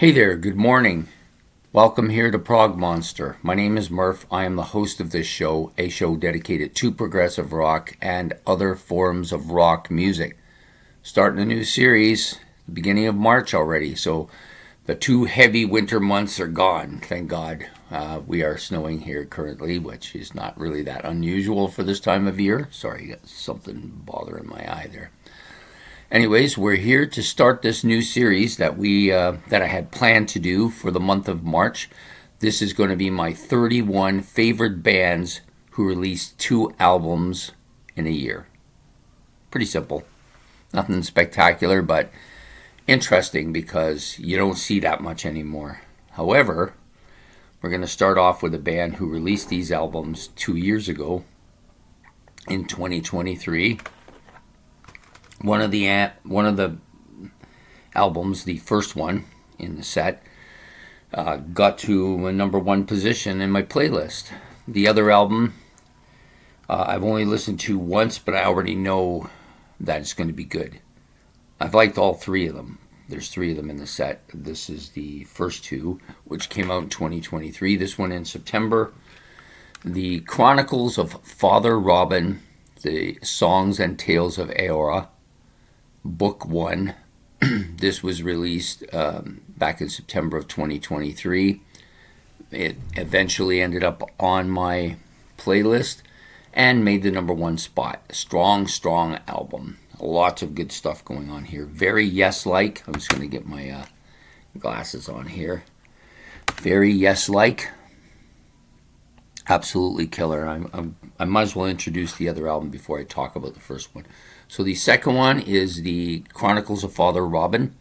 Hey there, good morning. Welcome here to Prog Monster. My name is Murph. I am the host of this show, a show dedicated to progressive rock and other forms of rock music. Starting a new series, beginning of March already, so the two heavy winter months are gone, thank God. We are snowing here currently, which is not really that unusual for this time of year. Sorry, got something bothering my eye there. Anyways, we're here to start this new series that I had planned to do for the month of March. This is going to be my 31 favorite bands who released 2 albums in a year. Pretty simple. Nothing spectacular, but interesting because you don't see that much anymore. However, we're going to start off with a band who released these albums 2 years ago in 2023. One of the albums, the first one in the set, got to a number 1 position in my playlist. The other album, I've only listened to once, but I already know that it's going to be good. I've liked all 3 of them. There's 3 of them in the set. This is the first 2, which came out in 2023. This one in September. The Chronicles of Father Robin, the Songs and Tales of Eora, Book 1. This was released back in September of 2023. It eventually ended up on my playlist and made the number 1 spot. Strong album. Lots of good stuff going on here. Very Yes-like. I'm just going to get my glasses on here. Very Yes-like. Absolutely killer. I might as well introduce the other album before I talk about the first one. So the second one is the Chronicles of Father Robin,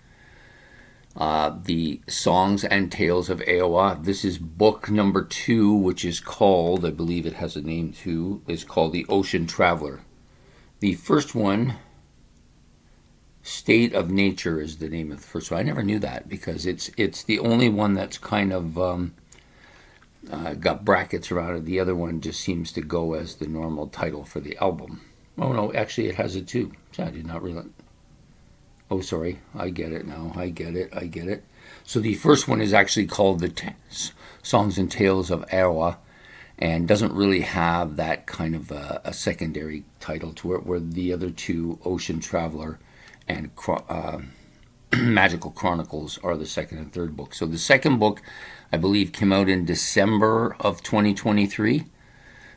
the Songs and Tales of Eowa. This is book number 2, which is called, I believe it has a name too, is called The Ocean Traveler. The first one, State of Nature is the name of the first one. I never knew that because it's the only one that's kind of got brackets around it. The other one just seems to go as the normal title for the album. Oh no, actually it has it too. I did not realize. Oh, sorry. I get it now. I get it. So the first one is actually called the Songs and Tales of Eowa and doesn't really have that kind of a secondary title to it, where the other 2, Ocean Traveler and Magical Chronicles, are the second and third book. So the second book, I believe, came out in December of 2023.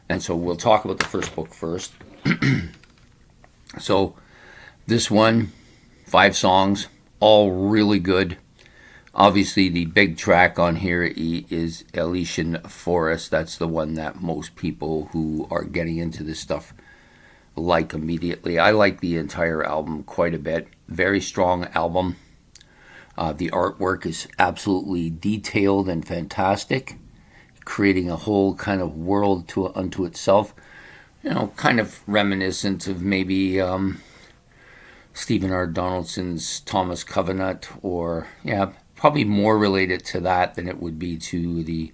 And so we'll talk about the first book first. So this one, 5 songs, all really good. Obviously, the big track on here is Elysian Forest. That's the one that most people who are getting into this stuff like immediately. I like the entire album quite a bit. Very strong album. The artwork is absolutely detailed and fantastic, creating a whole kind of world unto itself. You know, kind of reminiscent of maybe Stephen R. Donaldson's Thomas Covenant, or, probably more related to that than it would be to the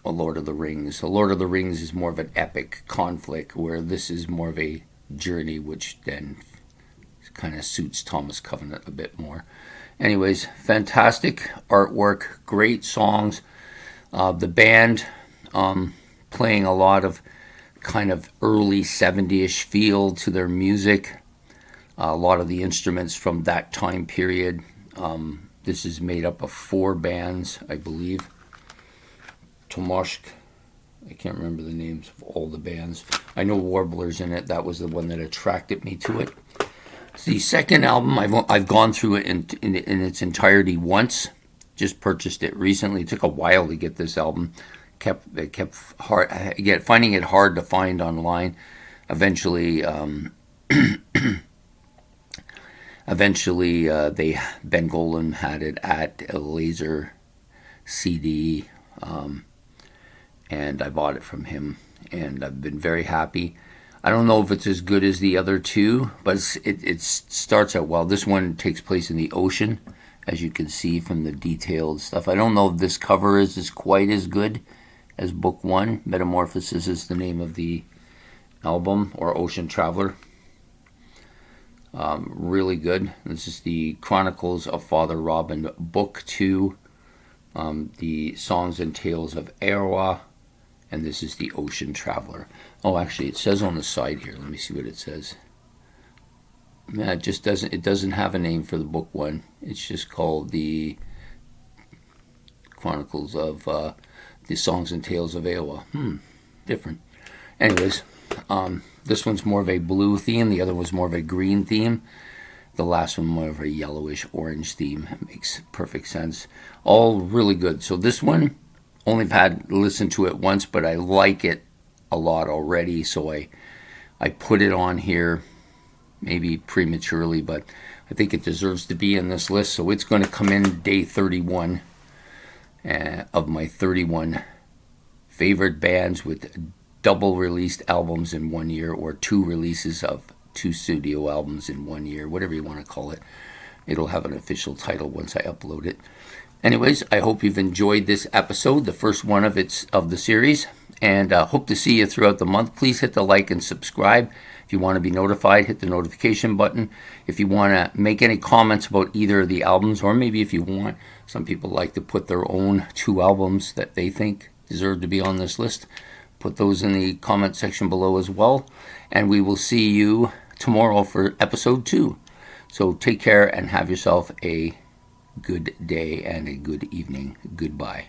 Lord of the Rings. The Lord of the Rings is more of an epic conflict, where this is more of a journey, which then kind of suits Thomas Covenant a bit more. Anyways, fantastic artwork, great songs. The band playing a lot of kind of early 70-ish feel to their music. A lot of the instruments from that time period. This is made up of 4 bands, I believe. Tomoshk, I can't remember the names of all the bands. I know Warbler's in it. That was the one that attracted me to it. The second album, I've gone through it in its entirety once. Just purchased it recently. It took a while to get this album. Finding it hard to find online. Eventually, Ben Golan had it at a Laser CD, and I bought it from him, and I've been very happy. I don't know if it's as good as the other 2, but it starts out well. This one takes place in the ocean, as you can see from the detailed stuff. I don't know if this cover is quite as good as book 1. Metamorphosis is the name of the album, or Ocean Traveler. Really good. This is the Chronicles of Father Robin, Book 2, the Songs and Tales of Ewa, and this is the Ocean Traveler. Oh, actually, it says on the side here. Let me see what it says. Yeah, it doesn't have a name for the book one. It's just called the Chronicles of the Songs and Tales of Ewa. Different. Anyways, this one's more of a blue theme. The other was more of a green theme. The last one more of a yellowish orange theme. It makes perfect sense. All really good. So this one, only had listened to it once, but I like it a lot already. So I put it on here, maybe prematurely, but I think it deserves to be in this list. So it's going to come in day 31 of my 31 favorite bands with double released albums in 1 year, or 2 releases of 2 studio albums in 1 year, whatever you want to call it. It'll have an official title once I upload it. Anyways, I hope you've enjoyed this episode, the first one of the series, and hope to see you throughout the month. Please hit the like and subscribe. If you want to be notified, hit the notification button. If you want to make any comments about either of the albums, or maybe if you want, some people like to put their own 2 albums that they think deserve to be on this list, put those in the comment section below as well. And we will see you tomorrow for episode 2. So take care and have yourself a good day and a good evening. Goodbye.